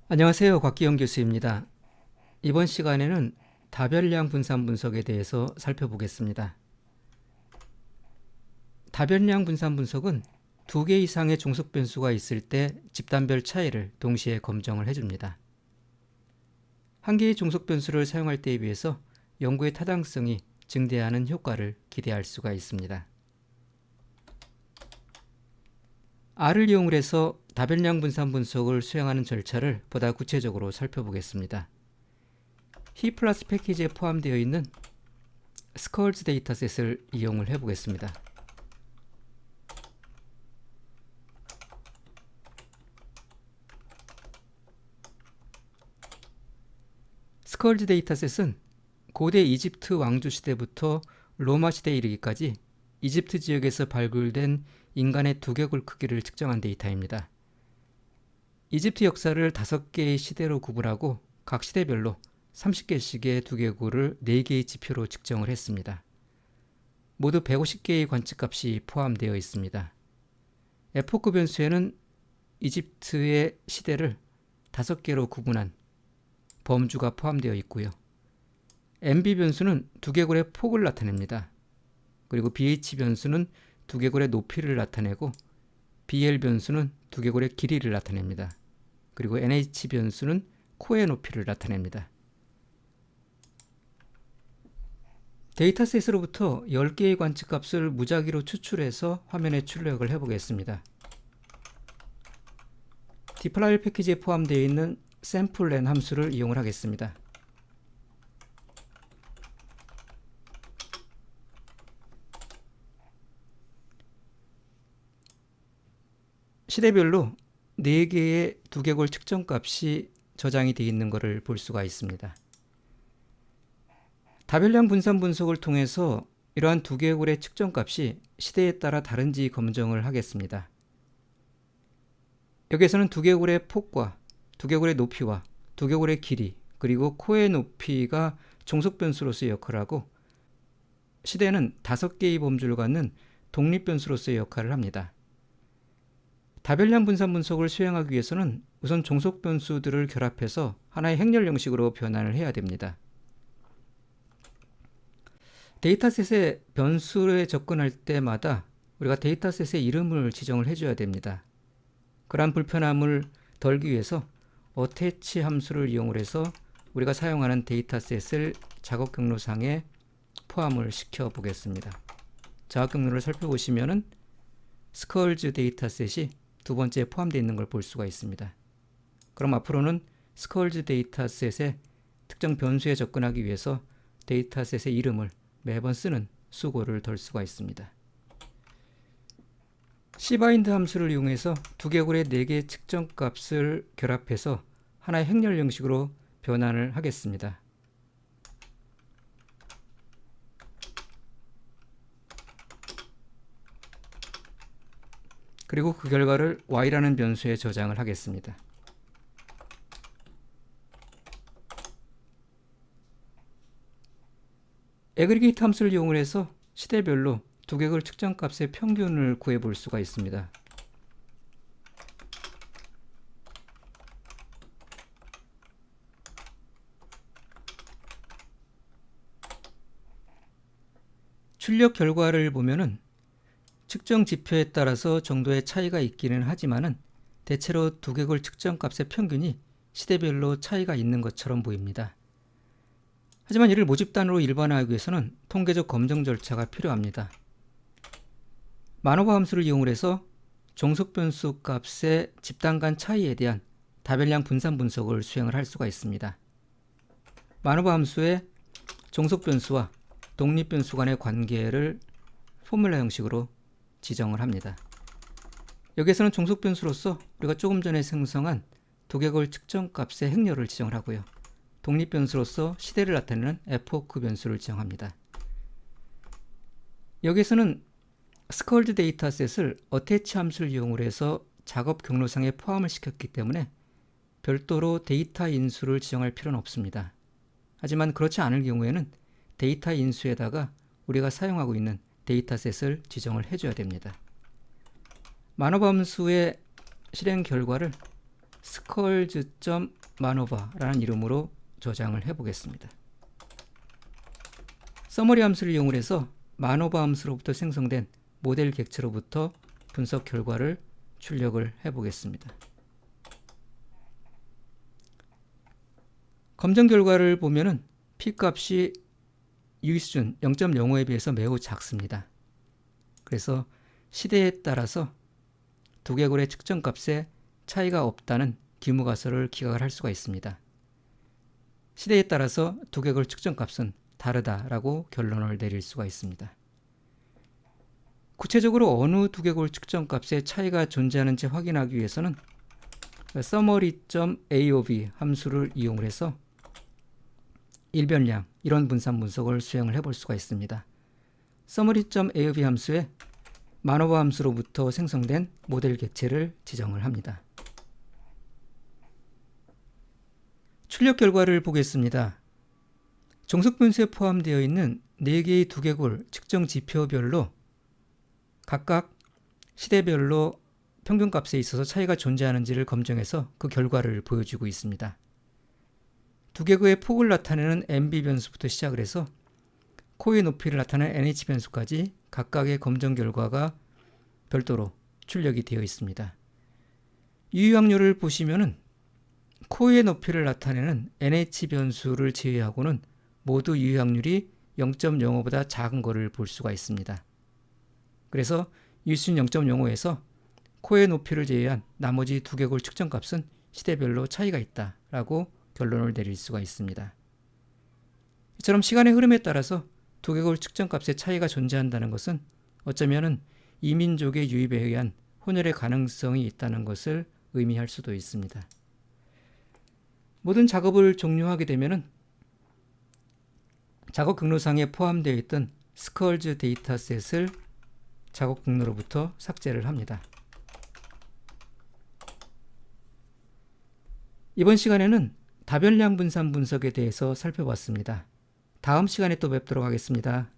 안녕하세요. 곽기영 교수입니다. 이번 시간에는 다별량 분산 분석에 대해서 살펴보겠습니다. 다별량 분산 분석은 두 개 이상의 종속 변수가 있을 때 집단별 차이를 동시에 검정을 해줍니다. 한 개의 종속 변수를 사용할 때에 비해서 연구의 타당성이 증대하는 효과를 기대할 수가 있습니다. R을 이용을 해서 다별량 분산 분석을 수행하는 절차를 보다 구체적으로 살펴보겠습니다. 히플러스 패키지에 포함되어 있는 스컬즈 데이터셋을 이용을 해보겠습니다. 스컬즈 데이터셋은 고대 이집트 왕조 시대부터 로마 시대에 이르기까지 이집트 지역에서 발굴된 인간의 두개골 크기를 측정한 데이터입니다. 이집트 역사를 5개의 시대로 구분하고 각 시대별로 30개씩의 두개골을 4개의 지표로 측정을 했습니다. 모두 150개의 관측값이 포함되어 있습니다. 에포크 변수에는 이집트의 시대를 5개로 구분한 범주가 포함되어 있고요. MB 변수는 두개골의 폭을 나타냅니다. 그리고 BH 변수는 두개골의 높이를 나타내고 BL 변수는 두개골의 길이를 나타냅니다. 그리고 NH 변수는 코의 높이를 나타냅니다. 데이터셋으로부터 10개의 관측값을 무작위로 추출해서 화면에 출력을 해보겠습니다. dplyr 패키지에 포함되어 있는 sampleN 함수를 이용을 하겠습니다. 시대별로 4개의 두개골 측정값이 저장이 되어 있는 것을 볼 수가 있습니다. 다별량 분산 분석을 통해서 이러한 두개골의 측정값이 시대에 따라 다른지 검증을 하겠습니다. 여기에서는 두개골의 폭과 두개골의 높이와 두개골의 길이 그리고 코의 높이가 종속 변수로서의 역할을 하고 시대는 5개의 범주를 갖는 독립 변수로서의 역할을 합니다. 다별량 분산 분석을 수행하기 위해서는 우선 종속 변수들을 결합해서 하나의 행렬 형식으로 변환을 해야 됩니다. 데이터셋의 변수에 접근할 때마다 우리가 데이터셋의 이름을 지정을 해줘야 됩니다. 그러한 불편함을 덜기 위해서 attach 함수를 이용을 해서 우리가 사용하는 데이터셋을 작업 경로상에 포함을 시켜 보겠습니다. 작업 경로를 살펴보시면은 스컬즈 데이터셋이 두 번째에 포함되어 있는 걸 볼 수가 있습니다. 그럼 앞으로는 스컬즈 데이터셋의 특정 변수에 접근하기 위해서 데이터셋의 이름을 매번 쓰는 수고를 덜 수가 있습니다. cbind 함수를 이용해서 두개골의 4개의 측정값을 결합해서 하나의 행렬 형식으로 변환을 하겠습니다. 그리고 그 결과를 y라는 변수에 저장을 하겠습니다. 애그리게이트 함수를 이용을 해서 시대별로 두개골 측정값의 평균을 구해볼 수가 있습니다. 출력 결과를 보면은 측정 지표에 따라서 정도의 차이가 있기는 하지만은 대체로 두개골 측정값의 평균이 시대별로 차이가 있는 것처럼 보입니다. 하지만 이를 모집단으로 일반화하기 위해서는 통계적 검증 절차가 필요합니다. 만오버 함수를 이용을 해서 종속 변수 값의 집단 간 차이에 대한 다별량 분산 분석을 수행을 할 수가 있습니다. 만오버 함수의 종속 변수와 독립 변수 간의 관계를 포뮬러 형식으로 지정을 합니다. 여기에서는 종속 변수로서 우리가 조금 전에 생성한 두개골 측정 값의 행렬을 지정을 하고요. 독립 변수로서 시대를 나타내는 epoch 변수를 지정합니다. 여기에서는 스컬즈 데이터셋을 attach 함수를 이용을 해서 작업 경로상에 포함을 시켰기 때문에 별도로 데이터 인수를 지정할 필요는 없습니다. 하지만 그렇지 않을 경우에는 데이터 인수에다가 우리가 사용하고 있는 데이터셋을 지정을 해줘야 됩니다. 만오버 함수의 실행 결과를 skulls.manova 라는 이름으로 저장을 해보겠습니다. 서머리 함수를 이용해서 만오버 함수로부터 생성된 모델 객체로부터 분석 결과를 출력을 해보겠습니다. 검정 결과를 보면은 P값이 유기수준 0.05에 비해서 매우 작습니다. 그래서 시대에 따라서 두개골의 측정값에 차이가 없다는 기무가설을 기각을 할 수가 있습니다. 시대에 따라서 두개골 측정값은 다르다라고 결론을 내릴 수가 있습니다. 구체적으로 어느 두개골 측정값에 차이가 존재하는지 확인하기 위해서는 summary.aob 함수를 이용해서 일변량, 이론 분산 분석을 수행을 해볼 수가 있습니다. summary.aob 함수에 만오버 함수로부터 생성된 모델 객체를 지정을 합니다. 출력 결과를 보겠습니다. 정석 변수에 포함되어 있는 4개의 두개골 측정 지표별로 각각 시대별로 평균값에 있어서 차이가 존재하는지를 검증해서 그 결과를 보여주고 있습니다. 두개골의 폭을 나타내는 MB 변수부터 시작을 해서 코의 높이를 나타내는 NH 변수까지 각각의 검증 결과가 별도로 출력이 되어 있습니다. 유의 확률을 보시면은 코의 높이를 나타내는 NH 변수를 제외하고는 모두 유의 확률이 0.05보다 작은 것을 볼 수가 있습니다. 그래서 유의수준 0.05에서 코의 높이를 제외한 나머지 두개골 측정값은 시대별로 차이가 있다라고 결론을 내릴 수가 있습니다. 이처럼 시간의 흐름에 따라서 두개골 측정값의 차이가 존재한다는 것은 어쩌면은 이민족의 유입에 의한 혼혈의 가능성이 있다는 것을 의미할 수도 있습니다. 모든 작업을 종료하게 되면은 작업 경로상에 포함되어 있던 스컬즈 데이터셋을 작업 경로로부터 삭제를 합니다. 이번 시간에는 다변량 분산 분석에 대해서 살펴봤습니다. 다음 시간에 또 뵙도록 하겠습니다.